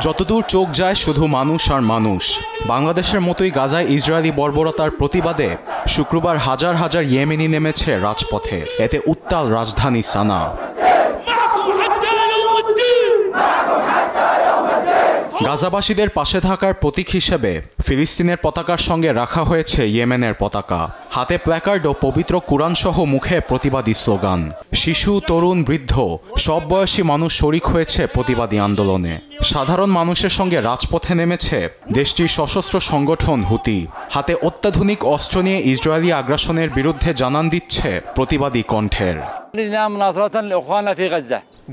যতদূর চোখ যায় শুধু মানুষ আর মানুষ। বাংলাদেশের মতোই গাজায় ইসরায়েলি বর্বরতার প্রতিবাদে শুক্রবার হাজার হাজার ইয়েমেনি নেমেছে রাজপথে। এতে উত্তাল রাজধানী সানা। গাজাবাসীদের পাশে থাকার প্রতীক হিসেবে ফিলিস্তিনের পতাকার সঙ্গে রাখা হয়েছে ইয়েমেনের পতাকা। হাতে প্ল্যাকার্ড ও পবিত্র কুরআন সহ মুখে প্রতিবাদী স্লোগান। শিশু, তরুণ, বৃদ্ধ সব বয়সী মানুষ শরিক হয়েছে প্রতিবাদী আন্দোলনে। সাধারণ মানুষের সঙ্গে রাজপথে নেমেছে দেশটির সশস্ত্র সংগঠন হুতি। হাতে অত্যাধুনিক অস্ত্র নিয়ে ইসরায়েলি আগ্রাসনের বিরুদ্ধে জানান দিচ্ছে প্রতিবাদী কণ্ঠের।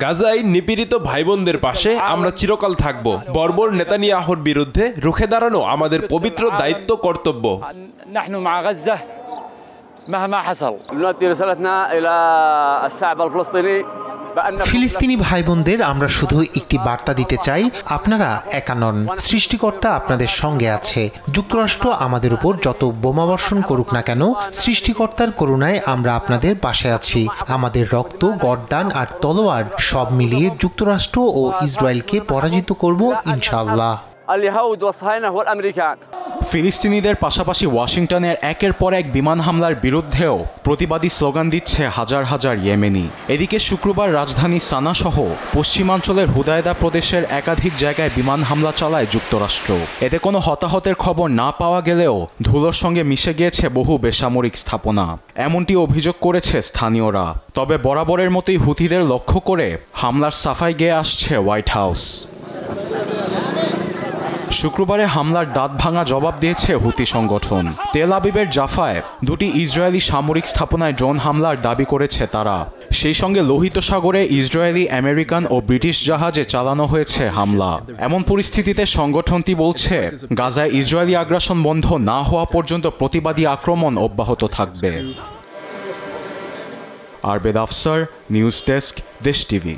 গাজায় নিপীড়িত ভাই বোনদের পাশে আমরা চিরকাল থাকব। বর্বর নেতানিয়াহুর বিরুদ্ধে রুখে দাঁড়ানো আমাদের পবিত্র দায়িত্ব, কর্তব্য। ফিলিস্তিনি ভাই বোনদের আমরা শুধু একটি বার্তা দিতে চাই, আপনারা একা নন। সৃষ্টিকর্তা আপনাদের সঙ্গে আছে। যুক্তরাষ্ট্র আমাদের উপর যত বোমাবর্ষণ করুক না কেন, সৃষ্টিকর্তার করুণায় আমরা আপনাদের পাশে আছি। আমাদের রক্ত, গর্দান আর তলোয়ার সব মিলিয়ে যুক্তরাষ্ট্র ও ইসরায়েলকে পরাজিত করব ইনশাআল্লাহ। ফিলিস্তিনিদের পাশাপাশি ওয়াশিংটনের একের পর এক বিমান হামলার বিরুদ্ধেও প্রতিবাদী স্লোগান দিচ্ছে হাজার হাজার ইয়েমেনি। এদিকে শুক্রবার রাজধানী সানা সহ পশ্চিমাঞ্চলের হুদায়দা প্রদেশের একাধিক জায়গায় বিমান হামলা চালায় যুক্তরাষ্ট্র। এতে কোনো হতাহতের খবর না পাওয়া গেলেও ধুলোর সঙ্গে মিশে গিয়েছে বহু বেসামরিক স্থাপনা, এমনটি অভিযোগ করেছে স্থানীয়রা। তবে বরাবরের মতোই হুথিদের লক্ষ্য করে হামলার সাফাই গেয়ে আসছে হোয়াইট হাউস। শুক্রবারে হামলার দাঁত ভাঙা জবাব দিয়েছে হুতি সংগঠন। তেল আবিবের জাফায় দুটি ইসরায়েলি সামরিক স্থাপনায় ড্রোন হামলার দাবি করেছে তারা। সেই সঙ্গে লোহিত সাগরে ইসরায়েলি, আমেরিকান ও ব্রিটিশ জাহাজে চালানো হয়েছে হামলা। এমন পরিস্থিতিতে সংগঠনটি বলছে গাজায় ইসরায়েলি আগ্রাসন বন্ধ না হওয়া পর্যন্ত প্রতিবাদী আক্রমণ অব্যাহত থাকবে। আরবেদ আফসার, নিউজ ডেস্ক, দেশ টিভি।